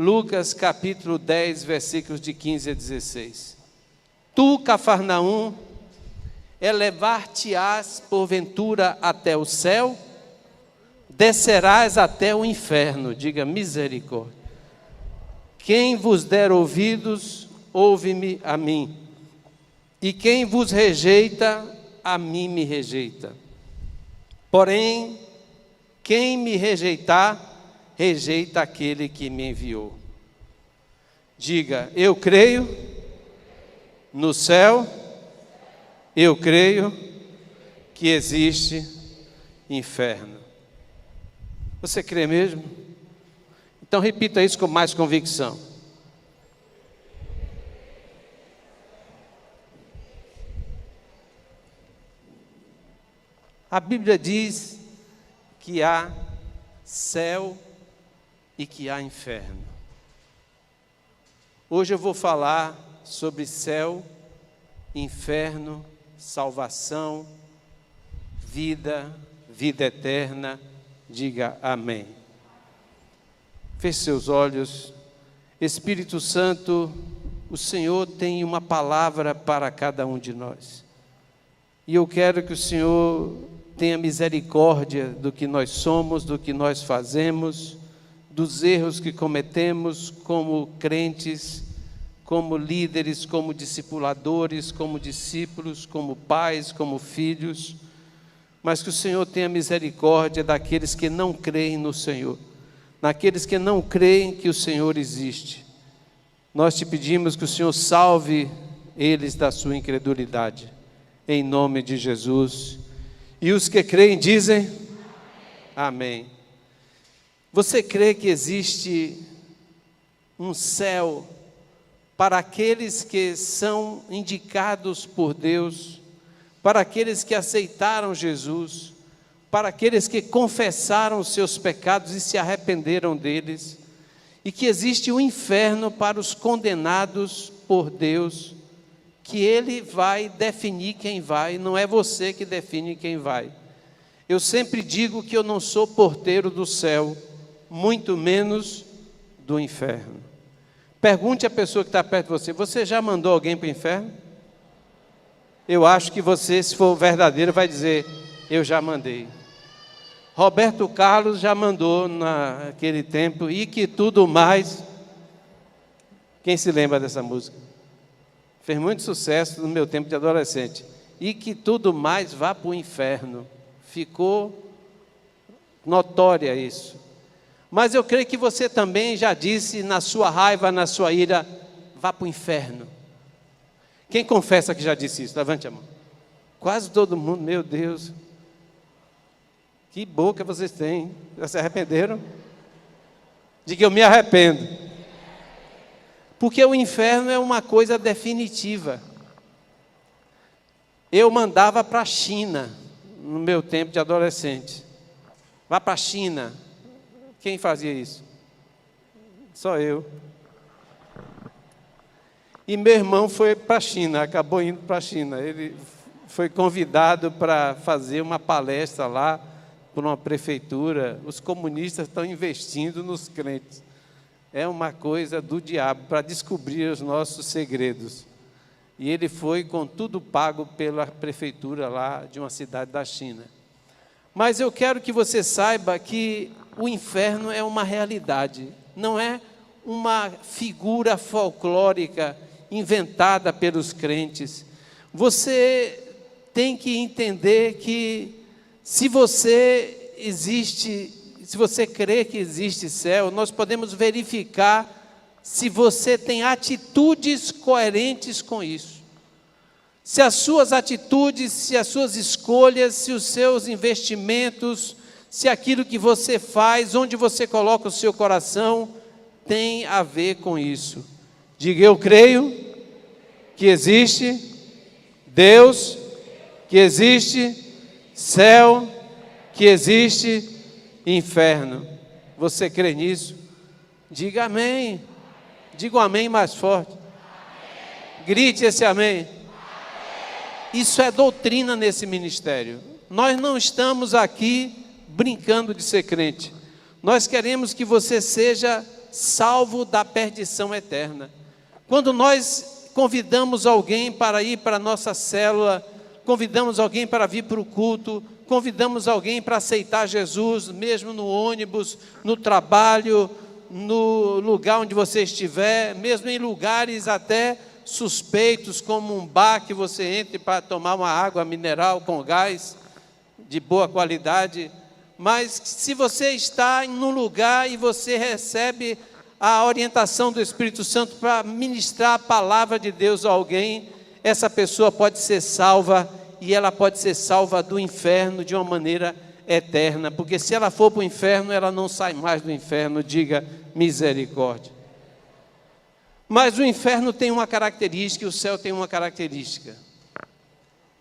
Lucas capítulo 10, versículos de 15 a 16. Tu, Cafarnaum, elevar-te-ás porventura até o céu, descerás até o inferno. Diga misericórdia. Quem vos der ouvidos, ouve-me a mim. E quem vos rejeita, a mim me rejeita. Porém, quem me rejeitar, rejeita aquele que me enviou. Diga, eu creio no céu, eu creio que existe inferno. Você crê mesmo? Então repita isso com mais convicção. A Bíblia diz que há céu e que há inferno. Hoje eu vou falar sobre céu, inferno, salvação, vida eterna. Diga amém. Feche seus olhos. Espírito Santo, o Senhor tem uma palavra para cada um de nós. E eu quero que o Senhor tenha misericórdia do que nós somos, do que nós fazemos, dos erros que cometemos como crentes, como líderes, como discipuladores, como discípulos, como pais, como filhos, mas que o Senhor tenha misericórdia daqueles que não creem no Senhor, naqueles que não creem que o Senhor existe. Nós te pedimos que o Senhor salve eles da sua incredulidade, em nome de Jesus. E os que creem dizem amém. Você crê que existe um céu para aqueles que são indicados por Deus, para aqueles que aceitaram Jesus, para aqueles que confessaram os seus pecados e se arrependeram deles, e que existe um inferno para os condenados por Deus, que Ele vai definir quem vai, não é você que define quem vai. Eu sempre digo que eu não sou porteiro do céu, muito menos do inferno. Pergunte à pessoa que está perto de você, você já mandou alguém para o inferno? Eu acho que você, se for verdadeiro, vai dizer, eu já mandei. Roberto Carlos já mandou naquele tempo, e que tudo mais. Quem se lembra dessa música? Fez muito sucesso no meu tempo de adolescente. E que tudo mais vá para o inferno. Ficou notória isso. Mas eu creio que você também já disse, na sua raiva, na sua ira, vá para o inferno. Quem confessa que já disse isso? Levante a mão. Quase todo mundo, meu Deus. Que boca vocês têm. Já se arrependeram? Diga, eu me arrependo. Porque o inferno é uma coisa definitiva. Eu mandava para a China, no meu tempo de adolescente. Vá para a China. Quem fazia isso? Só eu. E meu irmão foi para a China, acabou indo para a China. Ele foi convidado para fazer uma palestra lá, por uma prefeitura. Os comunistas estão investindo nos crentes. É uma coisa do diabo, para descobrir os nossos segredos. E ele foi com tudo pago pela prefeitura lá de uma cidade da China. Mas eu quero que você saiba que o inferno é uma realidade, não é uma figura folclórica inventada pelos crentes. Você tem que entender que se você crê que existe céu, nós podemos verificar se você tem atitudes coerentes com isso. Se as suas atitudes, se as suas escolhas, se os seus investimentos, se aquilo que você faz, onde você coloca o seu coração, tem a ver com isso. Diga, eu creio que existe Deus, que existe céu, que existe inferno. Você crê nisso? Diga amém. Diga um amém mais forte. Amém. Grite esse amém. Amém. Isso é doutrina nesse ministério. Nós não estamos aqui brincando de ser crente. Nós queremos que você seja salvo da perdição eterna. Quando nós convidamos alguém para ir para a nossa célula, convidamos alguém para vir para o culto, convidamos alguém para aceitar Jesus, mesmo no ônibus, no trabalho, no lugar onde você estiver, mesmo em lugares até suspeitos, como um bar que você entre para tomar uma água mineral com gás, de boa qualidade. Mas se você está em um lugar e você recebe a orientação do Espírito Santo para ministrar a palavra de Deus a alguém, essa pessoa pode ser salva, e ela pode ser salva do inferno de uma maneira eterna, porque se ela for para o inferno, ela não sai mais do inferno, diga misericórdia. Mas o inferno tem uma característica e o céu tem uma característica.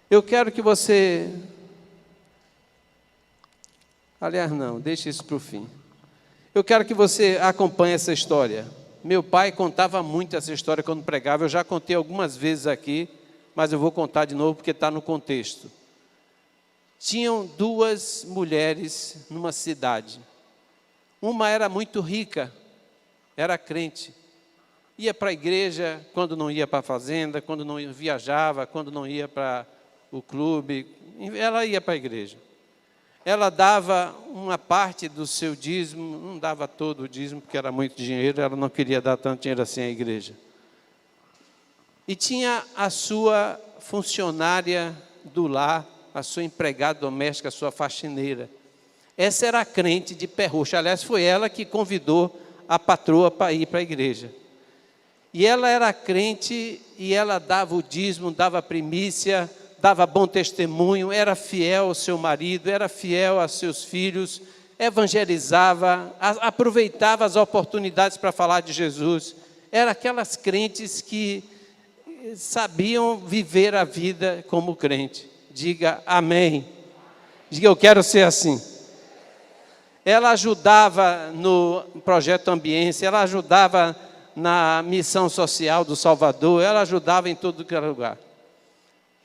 Eu quero que você... Aliás, não, deixe isso para o fim. Eu quero que você acompanhe essa história. Meu pai contava muito essa história quando pregava, eu já contei algumas vezes aqui, mas eu vou contar de novo porque está no contexto. Tinham duas mulheres numa cidade. Uma era muito rica, era crente. Ia para a igreja quando não ia para a fazenda, quando não viajava, quando não ia para o clube, ela ia para a igreja. Ela dava uma parte do seu dízimo, não dava todo o dízimo, porque era muito dinheiro, ela não queria dar tanto dinheiro assim à igreja. E tinha a sua funcionária do lar, a sua empregada doméstica, a sua faxineira. Essa era a crente de pé roxo. Aliás, foi ela que convidou a patroa para ir para a igreja. E ela era crente e ela dava o dízimo, dava a primícia, dava bom testemunho, era fiel ao seu marido, era fiel aos seus filhos, evangelizava, aproveitava as oportunidades para falar de Jesus. Era aquelas crentes que sabiam viver a vida como crente. Diga amém. Diga, eu quero ser assim. Ela ajudava no projeto Ambiência, ela ajudava na missão social do Salvador, ela ajudava em todo lugar.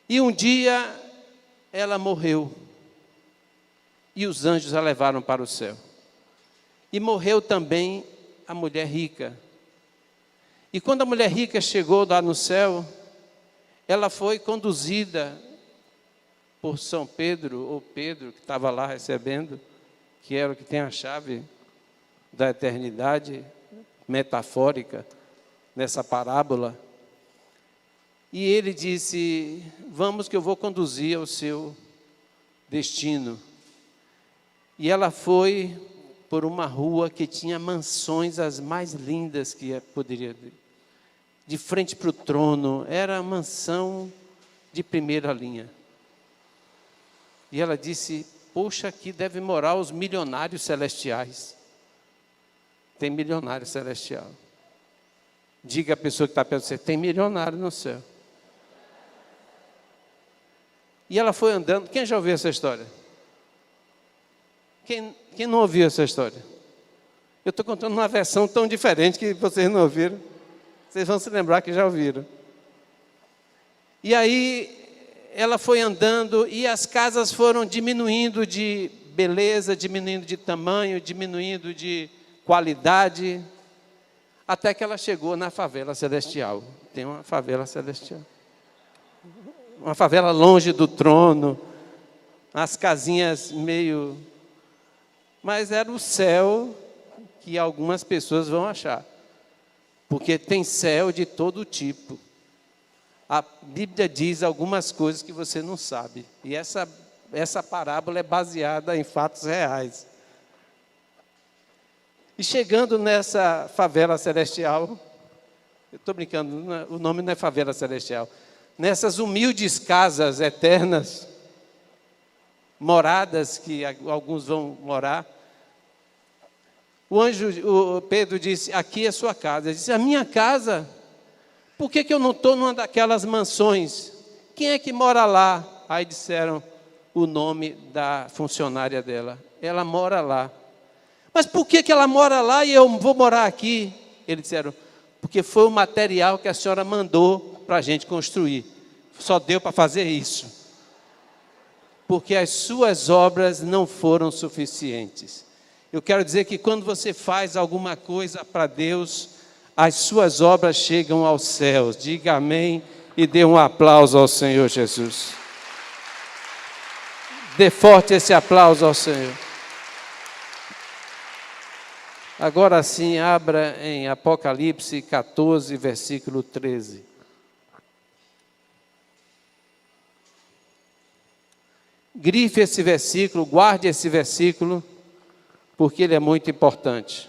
E um dia ela morreu. E os anjos a levaram para o céu. E morreu também a mulher rica. E quando a mulher rica chegou lá no céu, ela foi conduzida por São Pedro, ou Pedro, que estava lá recebendo, que era o que tem a chave da eternidade metafórica nessa parábola. E ele disse, vamos que eu vou conduzir ao seu destino. E ela foi por uma rua que tinha mansões as mais lindas que poderia ter. De frente para o trono, era a mansão de primeira linha. E ela disse, poxa, aqui deve morar os milionários celestiais. Tem milionário celestial. Diga à pessoa que está perto de você, tem milionário no céu. E ela foi andando, quem já ouviu essa história? Quem não ouviu essa história? Eu estou contando uma versão tão diferente que vocês não ouviram. Vocês vão se lembrar que já ouviram. E aí, ela foi andando e as casas foram diminuindo de beleza, diminuindo de tamanho, diminuindo de qualidade, até que ela chegou na favela celestial. Tem uma favela celestial. Uma favela longe do trono, as casinhas meio... Mas era o céu que algumas pessoas vão achar. Porque tem céu de todo tipo. A Bíblia diz algumas coisas que você não sabe. E essa parábola é baseada em fatos reais. E chegando nessa favela celestial, eu estou brincando, o nome não é favela celestial. Nessas humildes casas eternas, moradas que alguns vão morar, o Pedro disse, aqui é sua casa. Ele disse, a minha casa? Por que eu não estou numa daquelas mansões? Quem é que mora lá? Aí disseram o nome da funcionária dela. Ela mora lá. Mas por que ela mora lá e eu vou morar aqui? Eles disseram, porque foi o material que a senhora mandou para a gente construir. Só deu para fazer isso. Porque as suas obras não foram suficientes. Eu quero dizer que quando você faz alguma coisa para Deus, as suas obras chegam aos céus. Diga amém e dê um aplauso ao Senhor Jesus. Dê forte esse aplauso ao Senhor. Agora sim, abra em Apocalipse 14, versículo 13. Grife esse versículo, guarde esse versículo, porque ele é muito importante.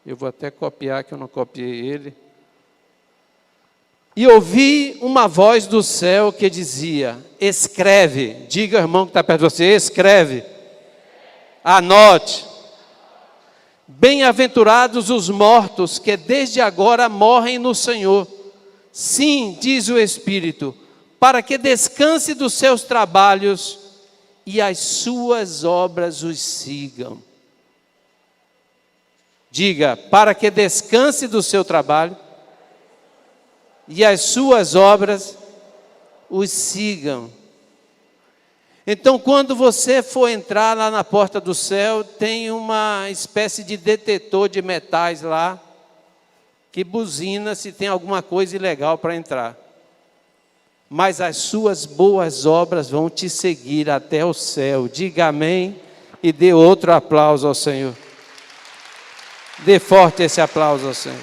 Eu vou até copiar, que eu não copiei ele. E ouvi uma voz do céu que dizia: escreve. Diga ao irmão que está perto de você: escreve. Anote. Bem-aventurados os mortos que desde agora morrem no Senhor. Sim, diz o Espírito, para que descanse dos seus trabalhos e as suas obras os sigam. Diga: para que descanse do seu trabalho e as suas obras os sigam. Então, quando você for entrar lá na porta do céu, tem uma espécie de detetor de metais lá, que buzina se tem alguma coisa ilegal para entrar. Mas as suas boas obras vão te seguir até o céu. Diga amém e dê outro aplauso ao Senhor. Dê forte esse aplauso ao Senhor.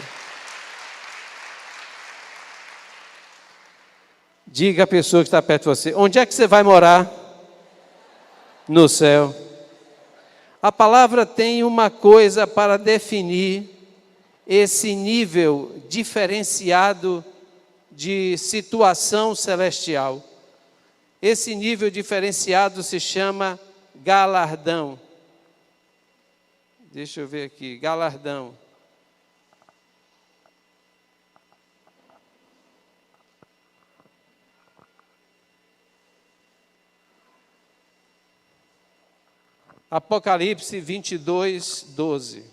Diga à pessoa que está perto de você: onde é que você vai morar? No céu. A palavra tem uma coisa para definir esse nível diferenciado de situação celestial. Esse nível diferenciado se chama galardão. Deixa eu ver aqui, galardão. Apocalipse 22, 12.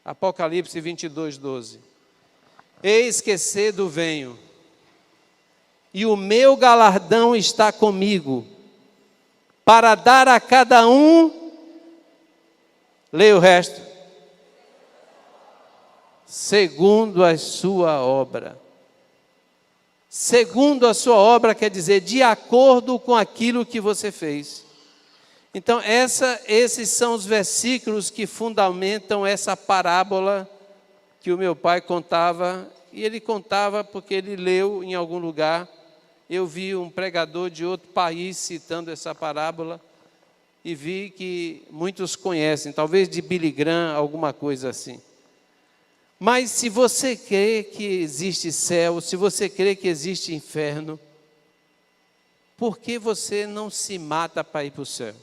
Apocalipse 22, 12. Eis que cedo venho, e o meu galardão está comigo, para dar a cada um, leia o resto, segundo a sua obra. Segundo a sua obra quer dizer de acordo com aquilo que você fez. Então, esses são os versículos que fundamentam essa parábola que o meu pai contava. E ele contava porque ele leu em algum lugar. Eu vi um pregador de outro país citando essa parábola e vi que muitos conhecem, talvez de Billy Graham, alguma coisa assim. Mas se você crê que existe céu, se você crê que existe inferno, por que você não se mata para ir para o céu?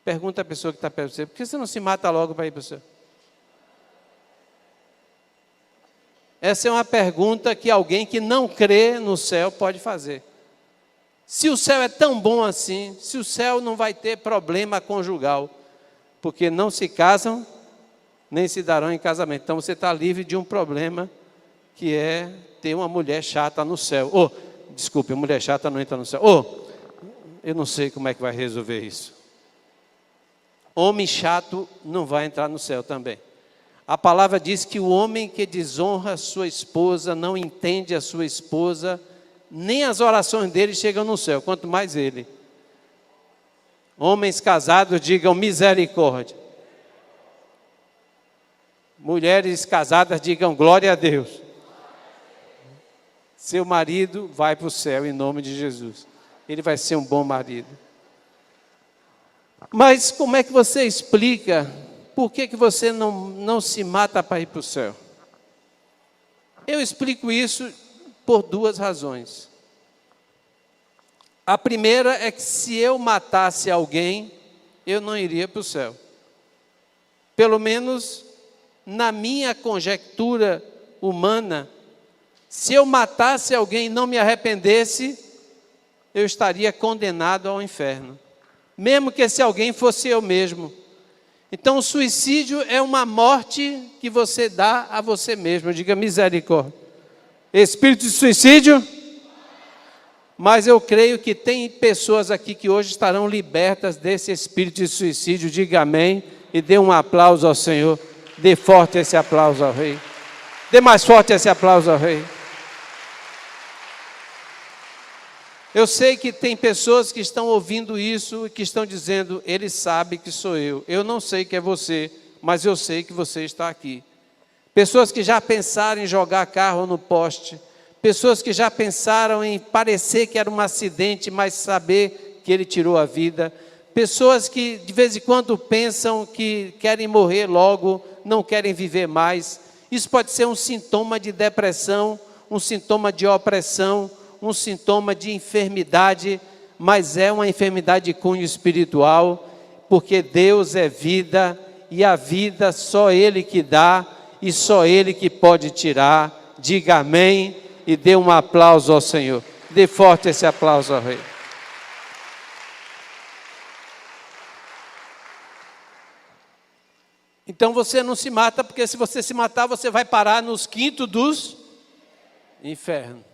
Pergunta a pessoa que está perto de você: por que você não se mata logo para ir para o céu? Essa é uma pergunta que alguém que não crê no céu pode fazer. Se o céu é tão bom assim, se o céu não vai ter problema conjugal, porque não se casam, nem se darão em casamento. Então você está livre de um problema, que é ter uma mulher chata no céu. Desculpe, mulher chata não entra no céu. Eu não sei como é que vai resolver isso. Homem chato não vai entrar no céu também. A palavra diz que o homem que desonra a sua esposa, não entende a sua esposa, nem as orações dele chegam no céu, quanto mais ele. Homens casados digam misericórdia. Mulheres casadas digam glória a Deus. Seu marido vai para o céu em nome de Jesus. Ele vai ser um bom marido. Mas como é que você explica por que você não se mata para ir para o céu? Eu explico isso por duas razões. A primeira é que se eu matasse alguém, eu não iria para o céu. Pelo menos na minha conjectura humana, se eu matasse alguém e não me arrependesse, eu estaria condenado ao inferno. Mesmo que esse alguém fosse eu mesmo. Então o suicídio é uma morte que você dá a você mesmo. Diga misericórdia. Espírito de suicídio, Mas eu creio que tem pessoas aqui que hoje estarão libertas desse espírito de suicídio. Diga amém e dê um aplauso ao Senhor. Dê forte esse aplauso ao Rei. Dê mais forte esse aplauso ao Rei. Eu sei que tem pessoas que estão ouvindo isso e que estão dizendo: ele sabe que sou eu. Eu não sei que é você, mas eu sei que você está aqui. Pessoas que já pensaram em jogar carro no poste. Pessoas que já pensaram em parecer que era um acidente, mas saber que ele tirou a vida. Pessoas que de vez em quando pensam que querem morrer logo, não querem viver mais. Isso pode ser um sintoma de depressão, um sintoma de opressão, um sintoma de enfermidade, mas é uma enfermidade de cunho espiritual, porque Deus é vida, e a vida só Ele que dá, e só Ele que pode tirar. Diga amém e dê um aplauso ao Senhor. Dê forte esse aplauso ao Rei. Então você não se mata, porque se você se matar, você vai parar nos quintos dos infernos.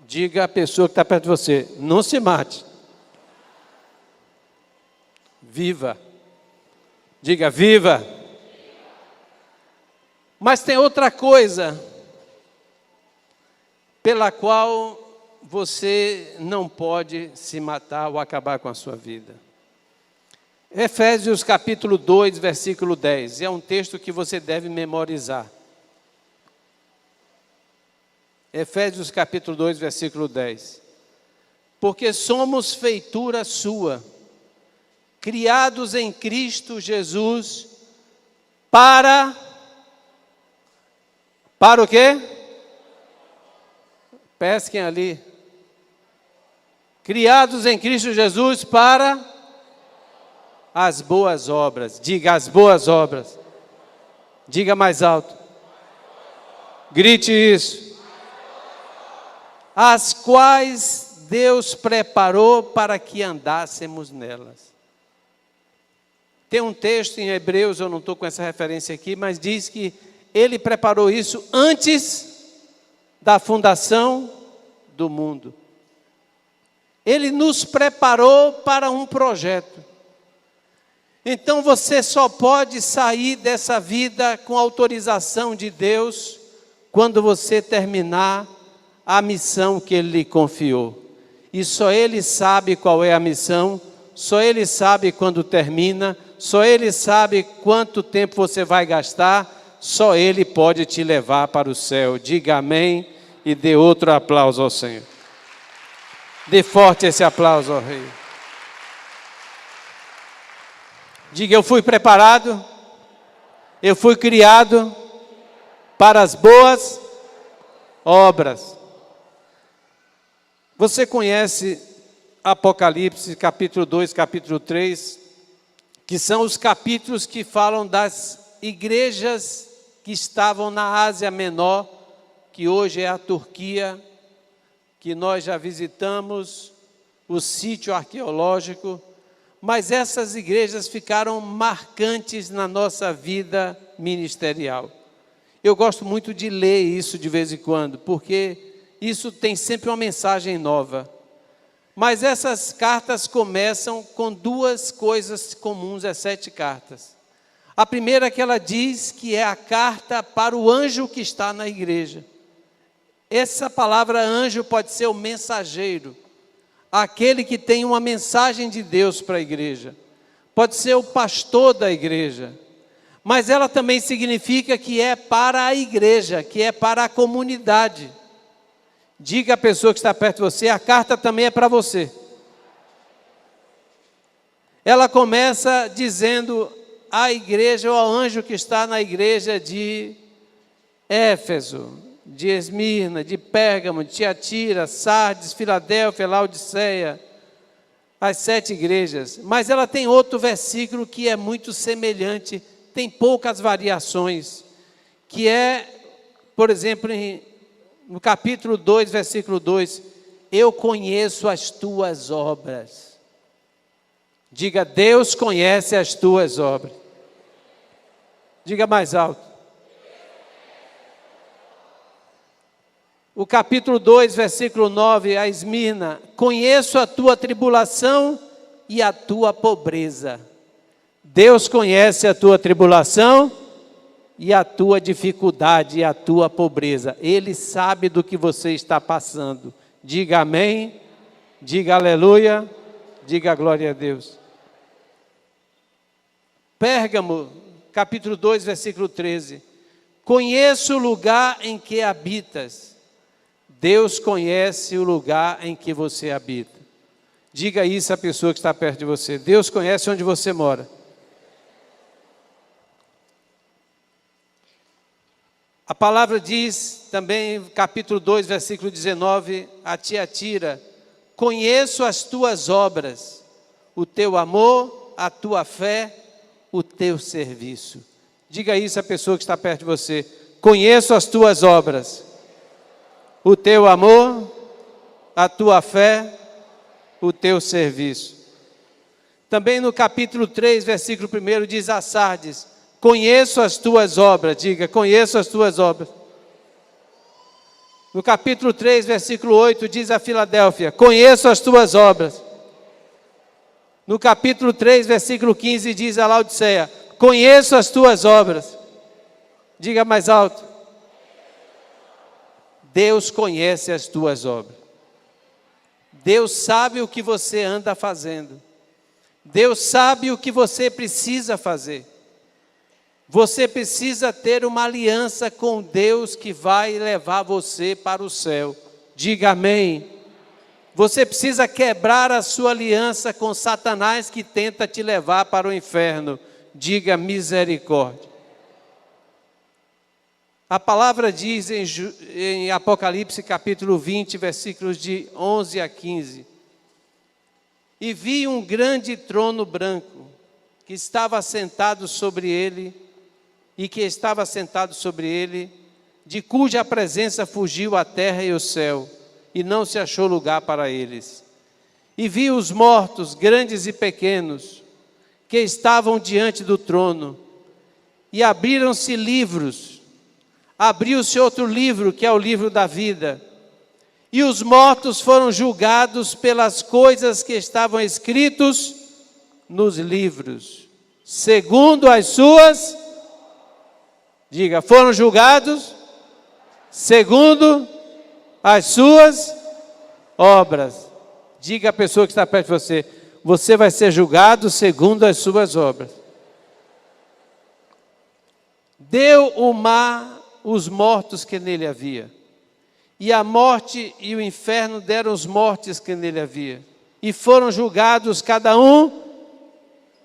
Diga à pessoa que está perto de você: não se mate. Viva. Diga: viva. Mas tem outra coisa pela qual você não pode se matar ou acabar com a sua vida. Efésios capítulo 2, versículo 10. É um texto que você deve memorizar. Efésios capítulo 2, versículo 10. Porque somos feitura sua, criados em Cristo Jesus, para o quê? Pesquem ali. Criados em Cristo Jesus para as boas obras. Diga: as boas obras. Diga mais alto. Grite isso. As quais Deus preparou para que andássemos nelas. Tem um texto em Hebreus, eu não estou com essa referência aqui, mas diz que Ele preparou isso antes da fundação do mundo. Ele nos preparou para um projeto. Então você só pode sair dessa vida com autorização de Deus quando você terminar a missão que Ele lhe confiou. E só Ele sabe qual é a missão, só Ele sabe quando termina, só Ele sabe quanto tempo você vai gastar, só Ele pode te levar para o céu. Diga amém e dê outro aplauso ao Senhor. Dê forte esse aplauso ao Rei. Diga: eu fui preparado, eu fui criado para as boas obras. Você conhece Apocalipse, capítulo 2, capítulo 3, que são os capítulos que falam das igrejas que estavam na Ásia Menor, que hoje é a Turquia, que nós já visitamos, o sítio arqueológico, mas essas igrejas ficaram marcantes na nossa vida ministerial. Eu gosto muito de ler isso de vez em quando, porque isso tem sempre uma mensagem nova. Mas essas cartas começam com duas coisas comuns, as 7 cartas. A primeira que ela diz que é a carta para o anjo que está na igreja. Essa palavra anjo pode ser o mensageiro, aquele que tem uma mensagem de Deus para a igreja. Pode ser o pastor da igreja. Mas ela também significa que é para a igreja, que é para a comunidade. Diga à pessoa que está perto de você: a carta também é para você. Ela começa dizendo à igreja, ou ao anjo que está na igreja de Éfeso, de Esmirna, de Pérgamo, de Tiatira, Sardes, Filadélfia, Laodiceia, as 7 igrejas. Mas ela tem outro versículo que é muito semelhante, tem poucas variações, que é, por exemplo, no capítulo 2, versículo 2, eu conheço as tuas obras. Diga: Deus conhece as tuas obras. Diga mais alto. O capítulo 2, versículo 9, a Esmirna: conheço a tua tribulação e a tua pobreza. Deus conhece a tua tribulação e a tua dificuldade e a tua pobreza. Ele sabe do que você está passando. Diga amém, diga aleluia, diga glória a Deus. Pérgamo, capítulo 2, versículo 13: conheço o lugar em que habitas. Deus conhece o lugar em que você habita. Diga isso à pessoa que está perto de você. Deus conhece onde você mora. A palavra diz também, capítulo 2, versículo 19, a Tiatira: conheço as tuas obras, o teu amor, a tua fé, o teu serviço. Diga isso à pessoa que está perto de você. Conheço as tuas obras, o teu amor, a tua fé, o teu serviço. Também no capítulo 3, versículo 1, diz a Sardes: conheço as tuas obras. Diga, conheço as tuas obras. No capítulo 3, versículo 8, diz a Filadélfia: conheço as tuas obras. No capítulo 3, versículo 15, diz a Laodiceia: conheço as tuas obras. Diga mais alto. Deus conhece as tuas obras. Deus sabe o que você anda fazendo. Deus sabe o que você precisa fazer. Você precisa ter uma aliança com Deus que vai levar você para o céu. Diga amém. Você precisa quebrar a sua aliança com Satanás que tenta te levar para o inferno. Diga misericórdia. A palavra diz em Apocalipse capítulo 20, versículos de 11 a 15: e vi um grande trono branco, que estava sentado sobre ele, de cuja presença fugiu a terra e o céu, e não se achou lugar para eles. E vi os mortos, grandes e pequenos, que estavam diante do trono, e abriram-se livros. Abriu-se outro livro, que é o livro da vida, e os mortos foram julgados pelas coisas que estavam escritos nos livros, segundo as suas, diga, foram julgados segundo as suas obras. Diga à pessoa que está perto de você: você vai ser julgado segundo as suas obras. Deu o mar os mortos que nele havia, e a morte e o inferno deram os mortos que nele havia, e foram julgados cada um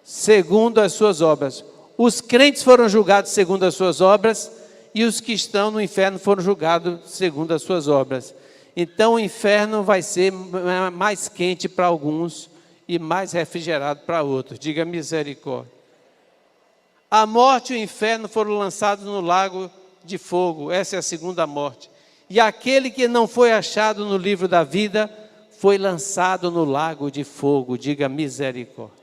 segundo as suas obras. Os crentes foram julgados segundo as suas obras, e os que estão no inferno foram julgados segundo as suas obras. Então o inferno vai ser mais quente para alguns e mais refrigerado para outros. Diga misericórdia. A morte e o inferno foram lançados no lago de fogo. Essa é a segunda morte. E aquele que não foi achado no livro da vida foi lançado no lago de fogo. Diga misericórdia.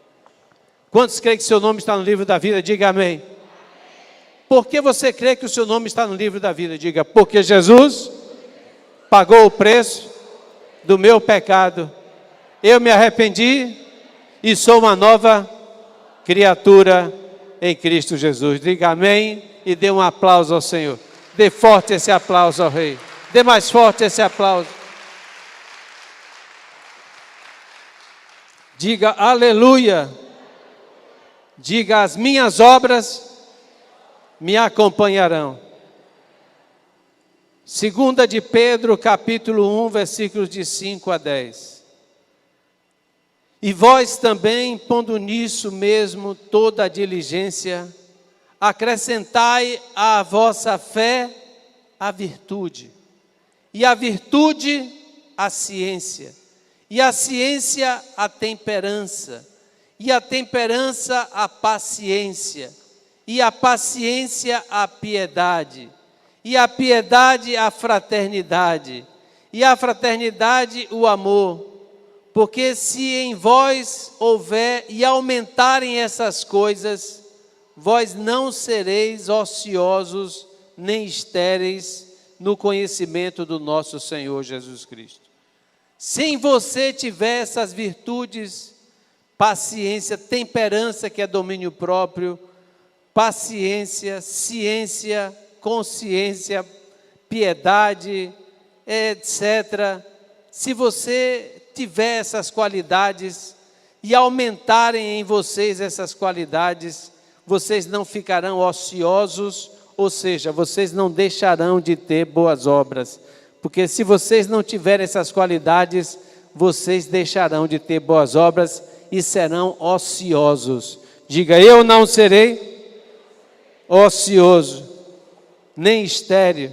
Quantos creem que seu nome está no livro da vida? Diga amém. Por que você crê que o seu nome está no livro da vida? Diga, porque Jesus pagou o preço do meu pecado. Eu me arrependi e sou uma nova criatura em Cristo Jesus. Diga amém e dê um aplauso ao Senhor. Dê forte esse aplauso ao Rei. Dê mais forte esse aplauso. Diga aleluia. Diga, as minhas obras me acompanharão. 2 de Pedro, capítulo 1, versículos de 5 a 10. E vós também, pondo nisso mesmo toda a diligência, acrescentai à vossa fé a virtude, e a virtude a ciência, e a ciência a temperança, e a temperança a paciência, e a paciência a piedade, e a piedade a fraternidade, e a fraternidade o amor. Porque se em vós houver e aumentarem essas coisas, vós não sereis ociosos nem estéreis, no conhecimento do nosso Senhor Jesus Cristo. Se em você tiver essas virtudes, paciência, temperança, que é domínio próprio, paciência, ciência, consciência, piedade, etc. Se você tiver essas qualidades e aumentarem em vocês essas qualidades, vocês não ficarão ociosos, ou seja, vocês não deixarão de ter boas obras. Porque se vocês não tiverem essas qualidades, vocês deixarão de ter boas obras e serão ociosos. Diga, eu não serei ocioso, nem estéril.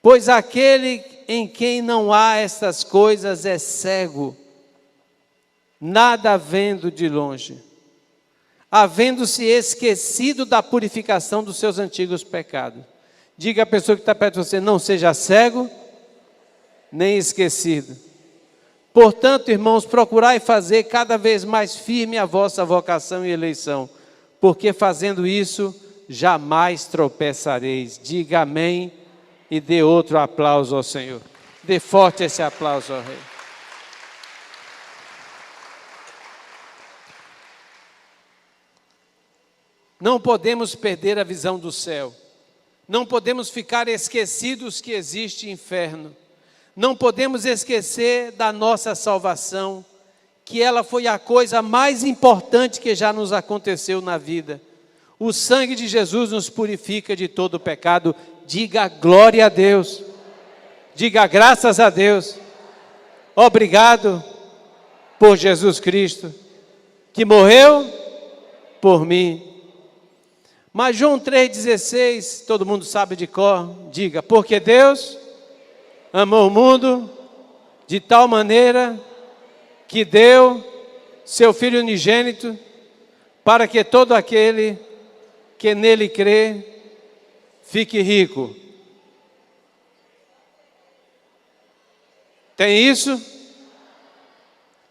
Pois aquele em quem não há essas coisas é cego, nada vendo de longe, havendo-se esquecido da purificação dos seus antigos pecados. Diga à pessoa que está perto de você, não seja cego, nem esquecido. Portanto, irmãos, procurai fazer cada vez mais firme a vossa vocação e eleição, porque fazendo isso, jamais tropeçareis. Diga amém e dê outro aplauso ao Senhor. Dê forte esse aplauso ao Rei. Não podemos perder a visão do céu. Não podemos ficar esquecidos que existe inferno. Não podemos esquecer da nossa salvação, que ela foi a coisa mais importante que já nos aconteceu na vida. O sangue de Jesus nos purifica de todo pecado. Diga glória a Deus. Diga graças a Deus. Obrigado por Jesus Cristo, que morreu por mim. Mas João 3,16, todo mundo sabe de cor, diga, porque Deus amou o mundo de tal maneira que deu seu Filho unigênito, para que todo aquele que nele crê, fique rico. Tem isso?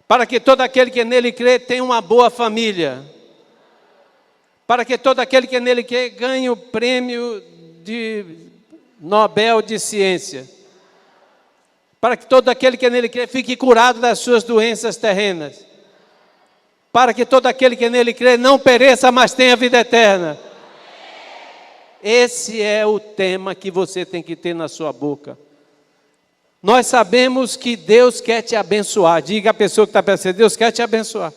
Para que todo aquele que nele crê tenha uma boa família. Para que todo aquele que nele crê ganhe o prêmio de Nobel de Ciência. Para que todo aquele que nele crê fique curado das suas doenças terrenas. Para que todo aquele que nele crê não pereça, mas tenha vida eterna. Esse é o tema que você tem que ter na sua boca. Nós sabemos que Deus quer te abençoar. Diga à pessoa que está perto de você, Deus quer te abençoar.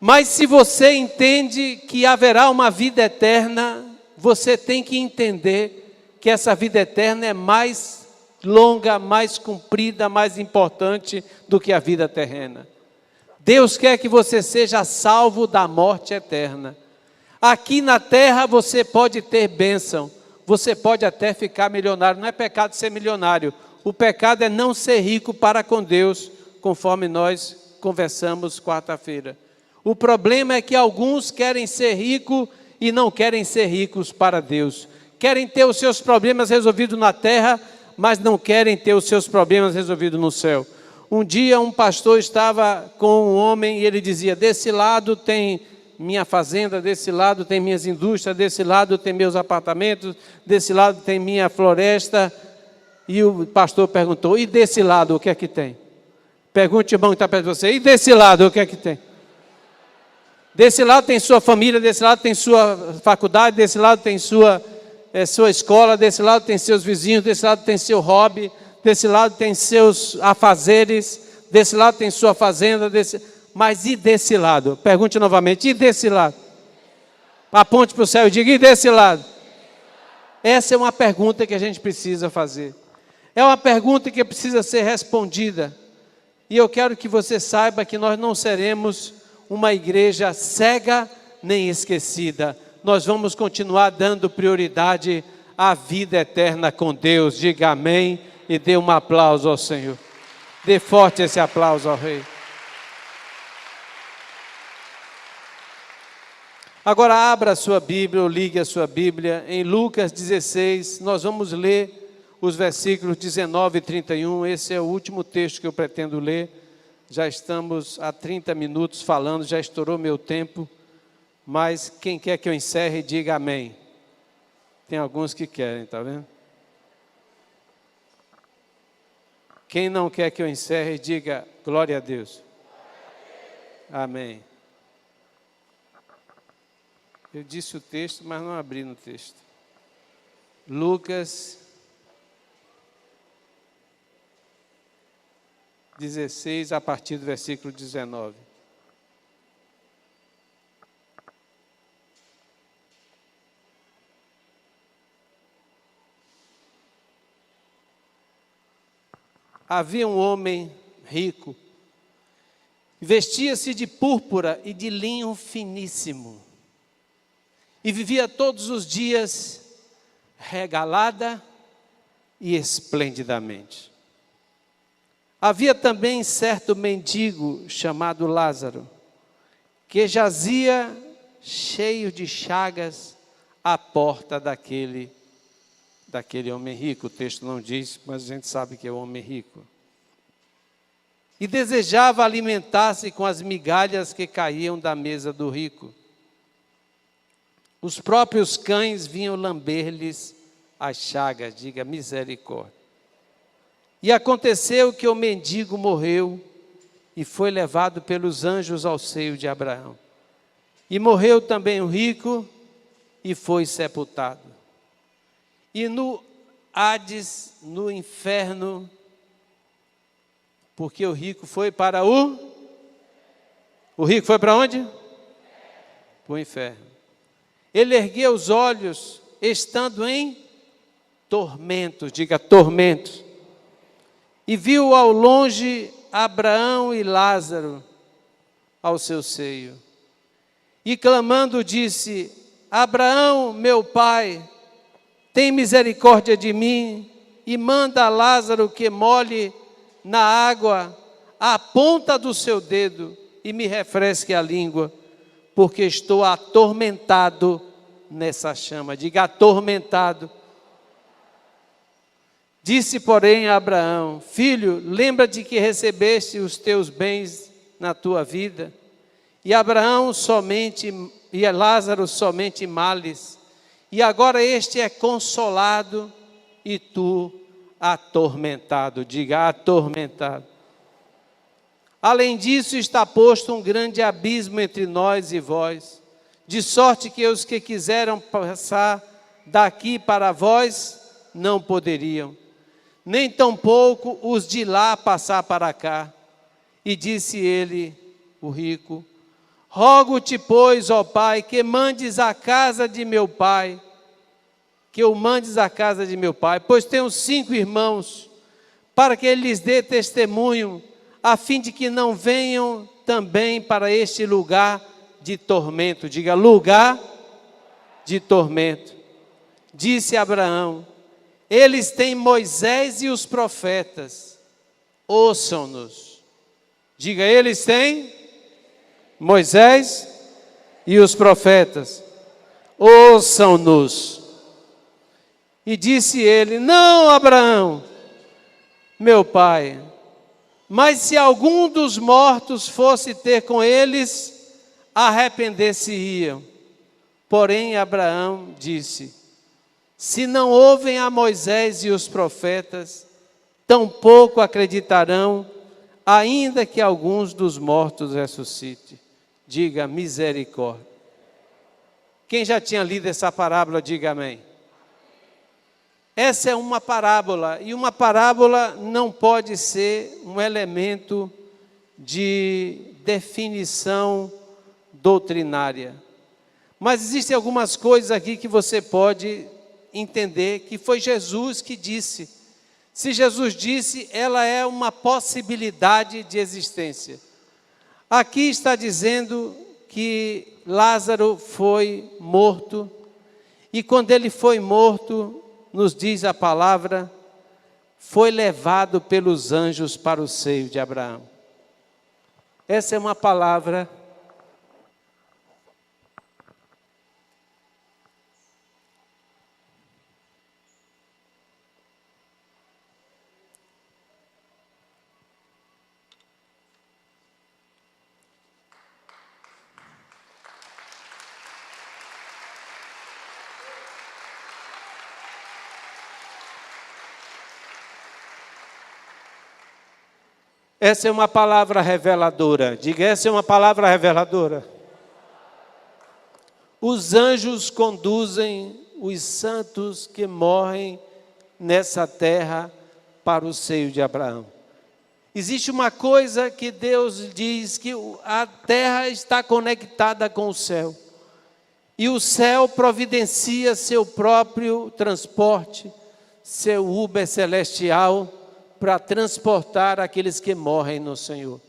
Mas se você entende que haverá uma vida eterna, você tem que entender que essa vida eterna é mais longa, mais comprida, mais importante do que a vida terrena. Deus quer que você seja salvo da morte eterna. Aqui na terra você pode ter bênção, você pode até ficar milionário. Não é pecado ser milionário, o pecado é não ser rico para com Deus, conforme nós conversamos quarta-feira. O problema é que alguns querem ser ricos e não querem ser ricos para Deus. Querem ter os seus problemas resolvidos na terra, mas não querem ter os seus problemas resolvidos no céu. Um dia um pastor estava com um homem e ele dizia, desse lado tem minha fazenda, desse lado tem minhas indústrias, desse lado tem meus apartamentos, desse lado tem minha floresta. E o pastor perguntou, e desse lado o que é que tem? Pergunte, irmão que está perto de você, e desse lado o que é que tem? Desse lado tem sua família, desse lado tem sua faculdade, desse lado tem sua escola, desse lado tem seus vizinhos, desse lado tem seu hobby, desse lado tem seus afazeres, desse lado tem sua fazenda, mas e desse lado? Pergunte novamente, e desse lado? Aponte para o céu e diga, e desse lado? Essa é uma pergunta que a gente precisa fazer. É uma pergunta que precisa ser respondida. E eu quero que você saiba que nós não seremos uma igreja cega nem esquecida. Nós vamos continuar dando prioridade à vida eterna com Deus. Diga amém e dê um aplauso ao Senhor. Dê forte esse aplauso ao Rei. Agora abra a sua Bíblia ou ligue a sua Bíblia em Lucas 16. Nós vamos ler os versículos 19 e 31. Esse é o último texto que eu pretendo ler. Já estamos há 30 minutos falando, já estourou meu tempo, mas quem quer que eu encerre, diga amém. Tem alguns que querem, está vendo? Quem não quer que eu encerre, diga glória a Deus. Amém. Eu disse o texto, mas não abri no texto. Lucas 16, a partir do versículo 19. Havia um homem rico, vestia-se de púrpura e de linho finíssimo, e vivia todos os dias regalada e esplendidamente. Havia também certo mendigo chamado Lázaro, que jazia cheio de chagas à porta daquele homem rico. O texto não diz, mas a gente sabe que é o homem rico. E desejava alimentar-se com as migalhas que caíam da mesa do rico. Os próprios cães vinham lamber-lhes as chagas, diga misericórdia. E aconteceu que o mendigo morreu e foi levado pelos anjos ao seio de Abraão. E morreu também o rico e foi sepultado. E no Hades, no inferno, porque o rico foi para o rico foi para onde? Para o inferno. Ele ergueu os olhos, estando em tormentos, diga tormentos, e viu ao longe Abraão e Lázaro ao seu seio. E clamando disse: Abraão, meu pai, tem misericórdia de mim e manda a Lázaro que molhe na água a ponta do seu dedo e me refresque a língua, porque estou atormentado nessa chama. Diga atormentado. Disse, porém, a Abraão: Filho, lembra-te que recebeste os teus bens na tua vida, e Abraão somente, e Lázaro somente males, e agora este é consolado e tu atormentado. Diga atormentado. Além disso, está posto um grande abismo entre nós e vós, de sorte que os que quiseram passar daqui para vós não poderiam, nem tampouco os de lá passar para cá. E disse ele, o rico: Rogo-te, pois, ó Pai, que mandes a casa de meu pai, pois tenho 5 irmãos, para que ele lhes dê testemunho, a fim de que não venham também para este lugar de tormento. Diga, lugar de tormento. Disse Abraão: Eles têm Moisés e os profetas, ouçam-nos. Diga, eles têm Moisés e os profetas, ouçam-nos. E disse ele: Não, Abraão, meu pai, mas se algum dos mortos fosse ter com eles, arrepender-se-iam. Porém Abraão disse: Se não ouvem a Moisés e os profetas, tampouco acreditarão, ainda que alguns dos mortos ressuscite. Diga misericórdia. Quem já tinha lido essa parábola, diga amém. Essa é uma parábola, e uma parábola não pode ser um elemento de definição doutrinária. Mas existem algumas coisas aqui que você pode entender, que foi Jesus que disse. Se Jesus disse, ela é uma possibilidade de existência. Aqui está dizendo que Lázaro foi morto, e quando ele foi morto, nos diz a palavra, foi levado pelos anjos para o seio de Abraão. Essa é uma palavra Essa é uma palavra reveladora. Diga, essa é uma palavra reveladora. Os anjos conduzem os santos que morrem nessa terra para o seio de Abraão. Existe uma coisa que Deus diz, que a terra está conectada com o céu. E o céu providencia seu próprio transporte, seu Uber celestial, para transportar aqueles que morrem no Senhor.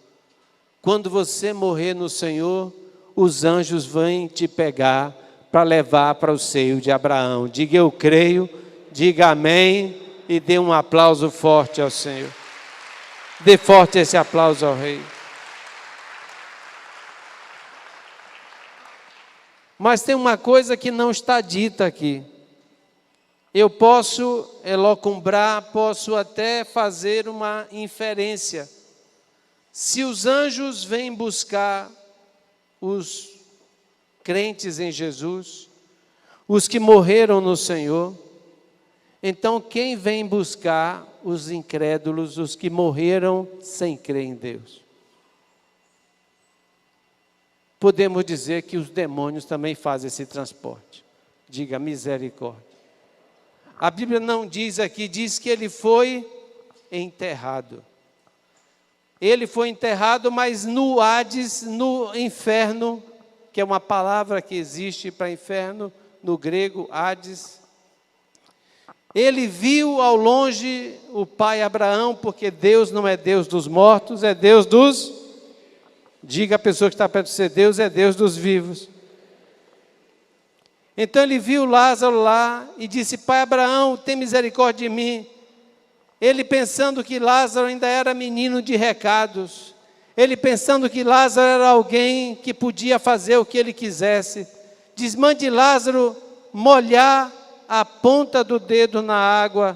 Quando você morrer no Senhor, os anjos vêm te pegar para levar para o seio de Abraão. Diga eu creio, diga amém e dê um aplauso forte ao Senhor. Dê forte esse aplauso ao Rei. Mas tem uma coisa que não está dita aqui. Eu posso elocumbrar, posso até fazer uma inferência. Se os anjos vêm buscar os crentes em Jesus, os que morreram no Senhor, então quem vem buscar os incrédulos, os que morreram sem crer em Deus? Podemos dizer que os demônios também fazem esse transporte. Diga misericórdia. A Bíblia não diz aqui, diz que ele foi enterrado. Ele foi enterrado, mas no Hades, no inferno, que é uma palavra que existe para inferno, no grego, Hades. Ele viu ao longe o pai Abraão, porque Deus não é Deus dos mortos, é Deus dos... Diga a pessoa que está perto de você, Deus é Deus dos vivos. Então ele viu Lázaro lá e disse, pai Abraão, tem misericórdia de mim. Ele pensando que Lázaro ainda era menino de recados. Ele pensando que Lázaro era alguém que podia fazer o que ele quisesse. Diz, mande Lázaro molhar a ponta do dedo na água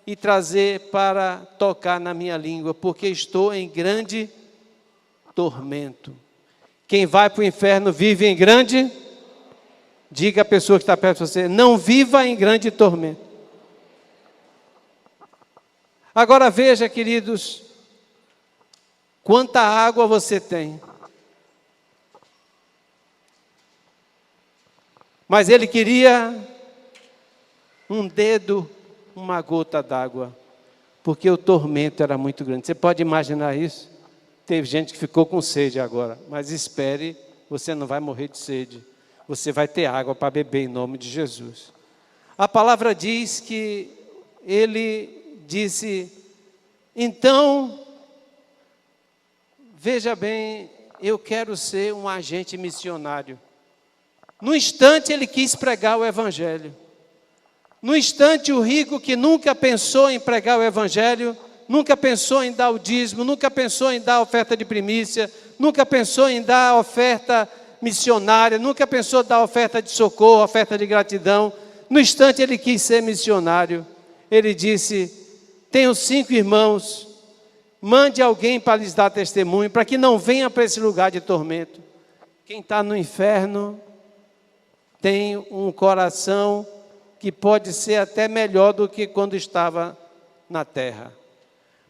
e trazer para tocar na minha língua, porque estou em grande tormento. Quem vai para o inferno vive em grande... Diga a pessoa que está perto de você, não viva em grande tormento. Agora veja, queridos, quanta água você tem. Mas ele queria um dedo, uma gota d'água, porque o tormento era muito grande. Você pode imaginar isso? Teve gente que ficou com sede agora, mas espere, você não vai morrer de sede. Você vai ter água para beber em nome de Jesus. A palavra diz que ele disse, então, veja bem, eu quero ser um agente missionário. No instante ele quis pregar o evangelho. No instante o rico que nunca pensou em pregar o evangelho, nunca pensou em dar o dízimo, nunca pensou em dar a oferta de primícia, nunca pensou em dar a oferta missionária, nunca pensou dar oferta de socorro, oferta de gratidão. No instante ele quis ser missionário. Ele disse, tenho 5 irmãos, mande alguém para lhes dar testemunho, para que não venha para esse lugar de tormento. Quem está no inferno tem um coração que pode ser até melhor do que quando estava na terra.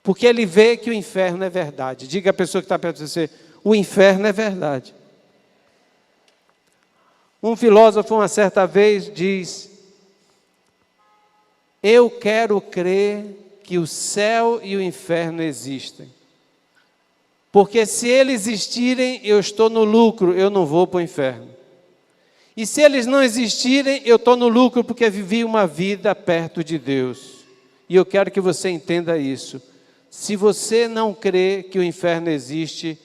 Porque ele vê que o inferno é verdade. Diga a pessoa que está perto de você, o inferno é verdade. Um filósofo, uma certa vez, diz, eu quero crer que o céu e o inferno existem. Porque se eles existirem, eu estou no lucro, eu não vou para o inferno. E se eles não existirem, eu estou no lucro porque vivi uma vida perto de Deus. E eu quero que você entenda isso. Se você não crê que o inferno existe,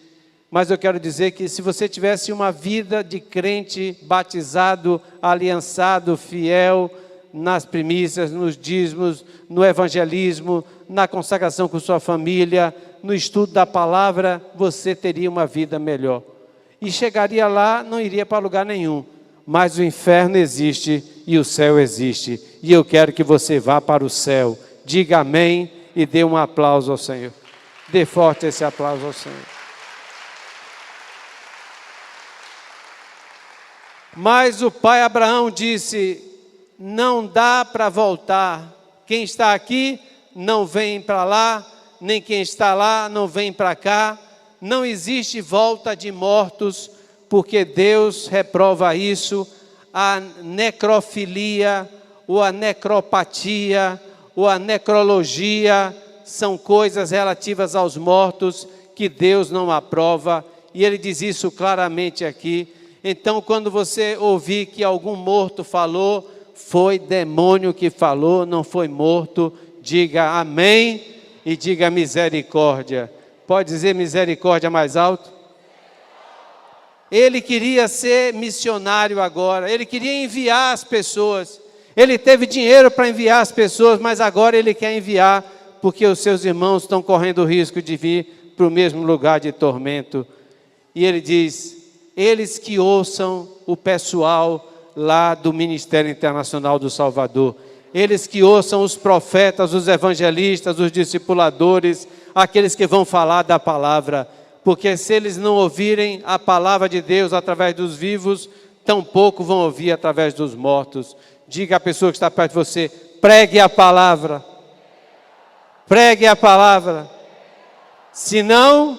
mas eu quero dizer que se você tivesse uma vida de crente, batizado, aliançado, fiel, nas primícias, nos dízimos, no evangelismo, na consagração com sua família, no estudo da palavra, você teria uma vida melhor. E chegaria lá, não iria para lugar nenhum. Mas o inferno existe e o céu existe. E eu quero que você vá para o céu. Diga amém e dê um aplauso ao Senhor. Dê forte esse aplauso ao Senhor. Mas o pai Abraão disse, não dá para voltar. Quem está aqui não vem para lá, nem quem está lá não vem para cá. Não existe volta de mortos, porque Deus reprova isso. A necrofilia, ou a necropatia, ou a necrologia, são coisas relativas aos mortos que Deus não aprova, e Ele diz isso claramente aqui. Então, quando você ouvir que algum morto falou, foi demônio que falou, não foi morto, diga amém e diga misericórdia. Pode dizer misericórdia mais alto? Ele queria ser missionário agora, ele queria enviar as pessoas, ele teve dinheiro para enviar as pessoas, mas agora ele quer enviar, porque os seus irmãos estão correndo o risco de vir para o mesmo lugar de tormento. E ele diz, eles que ouçam o pessoal lá do Ministério Internacional do Salvador, eles que ouçam os profetas, os evangelistas, os discipuladores, aqueles que vão falar da palavra, porque se eles não ouvirem a palavra de Deus através dos vivos, tampouco vão ouvir através dos mortos. Diga à pessoa que está perto de você, pregue a palavra, pregue a palavra, senão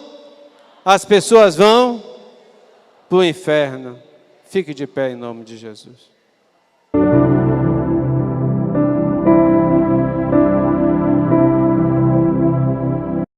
as pessoas vão para o inferno. Fique de pé em nome de Jesus.